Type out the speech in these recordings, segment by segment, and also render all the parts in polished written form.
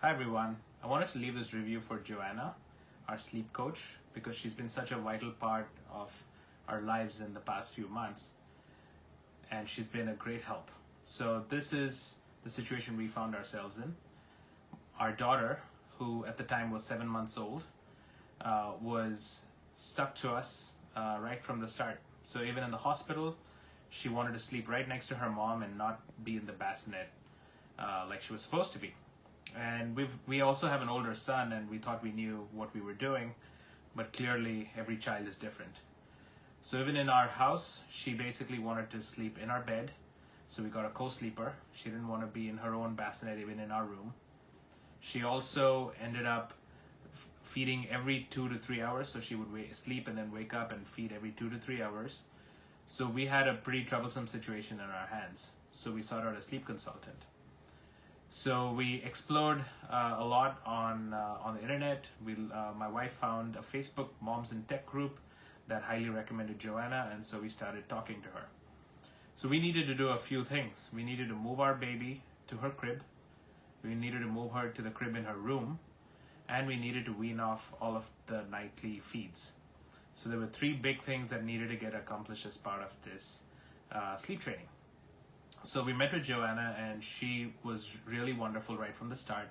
Hi everyone, I wanted to leave this review for Joanna, our sleep coach, because she's been such a vital part of our lives in the past few months and she's been a great help. So this is the situation we found ourselves in. Our daughter, who at the time was 7 months old, was stuck to us right from the start. So even in the hospital, she wanted to sleep right next to her mom and not be in the bassinet like she was supposed to be. And we also have an older son, and we thought we knew what we were doing, but clearly every child is different. So even in our house, she basically wanted to sleep in our bed, so we got a co-sleeper. She didn't want to be in her own bassinet even in our room. She also ended up feeding every 2 to 3 hours, so she would sleep and then wake up and feed every 2 to 3 hours. So we had a pretty troublesome situation in our hands, so we sought out a sleep consultant. So we explored a lot on the internet. My wife found a Facebook Moms in Tech group that highly recommended Joanna, and so we started talking to her. So we needed to do a few things. We needed to move our baby to her crib. We needed to move her to the crib in her room, and we needed to wean off all of the nightly feeds. So there were 3 big things that needed to get accomplished as part of this sleep training. So we met with Joanna, and she was really wonderful right from the start.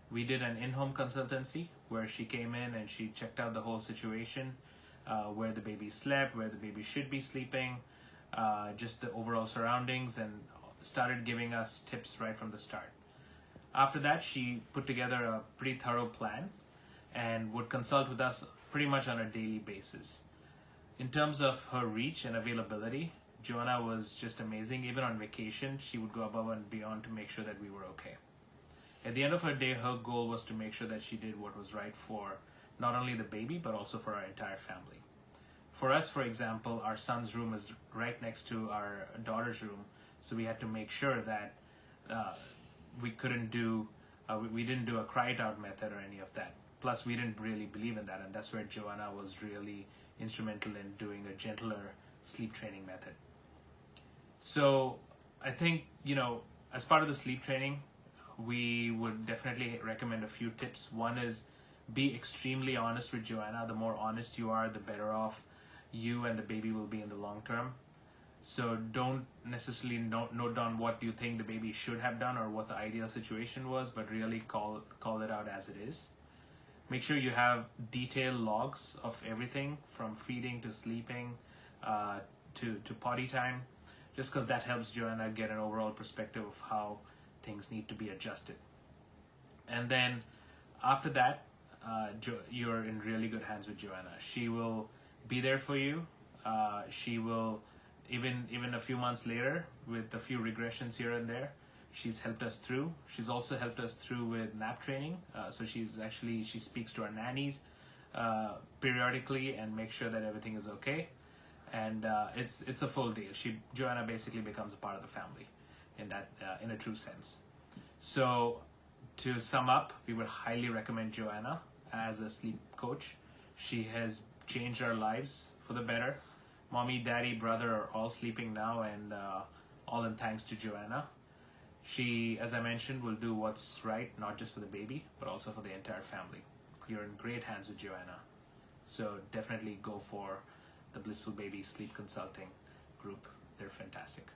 We did an in-home consultancy where she came in and she checked out the whole situation, where the baby slept, where the baby should be sleeping, just the overall surroundings, and started giving us tips right from the start. After that, she put together a pretty thorough plan and would consult with us pretty much on a daily basis. In terms of her reach and availability, Joanna was just amazing. Even on vacation, she would go above and beyond to make sure that we were okay. At the end of her day, her goal was to make sure that she did what was right for not only the baby, but also for our entire family. For us, for example, our son's room is right next to our daughter's room, so we had to make sure that we didn't do a cry it out method or any of that. Plus, we didn't really believe in that, and that's where Joanna was really instrumental in doing a gentler sleep training method. So I think, as part of the sleep training, we would definitely recommend a few tips. One is be extremely honest with Joanna. The more honest you are, the better off you and the baby will be in the long term. So don't necessarily note down what you think the baby should have done or what the ideal situation was, but really call it out as it is. Make sure you have detailed logs of everything from feeding to sleeping to potty time, just because that helps Joanna get an overall perspective of how things need to be adjusted. And then after that, you're in really good hands with Joanna. She will be there for you. She will, even a few months later, with a few regressions here and there, she's helped us through. She's also helped us through with nap training. So she speaks to our nannies periodically and makes sure that everything is okay. And it's a full deal. Joanna basically becomes a part of the family in a true sense. So to sum up, we would highly recommend Joanna as a sleep coach. She has changed our lives for the better. Mommy, daddy, brother are all sleeping now, and all in thanks to Joanna. She, as I mentioned, will do what's right, not just for the baby, but also for the entire family. You're in great hands with Joanna. So definitely go for the Blissful Baby Sleep Consulting group. They're fantastic.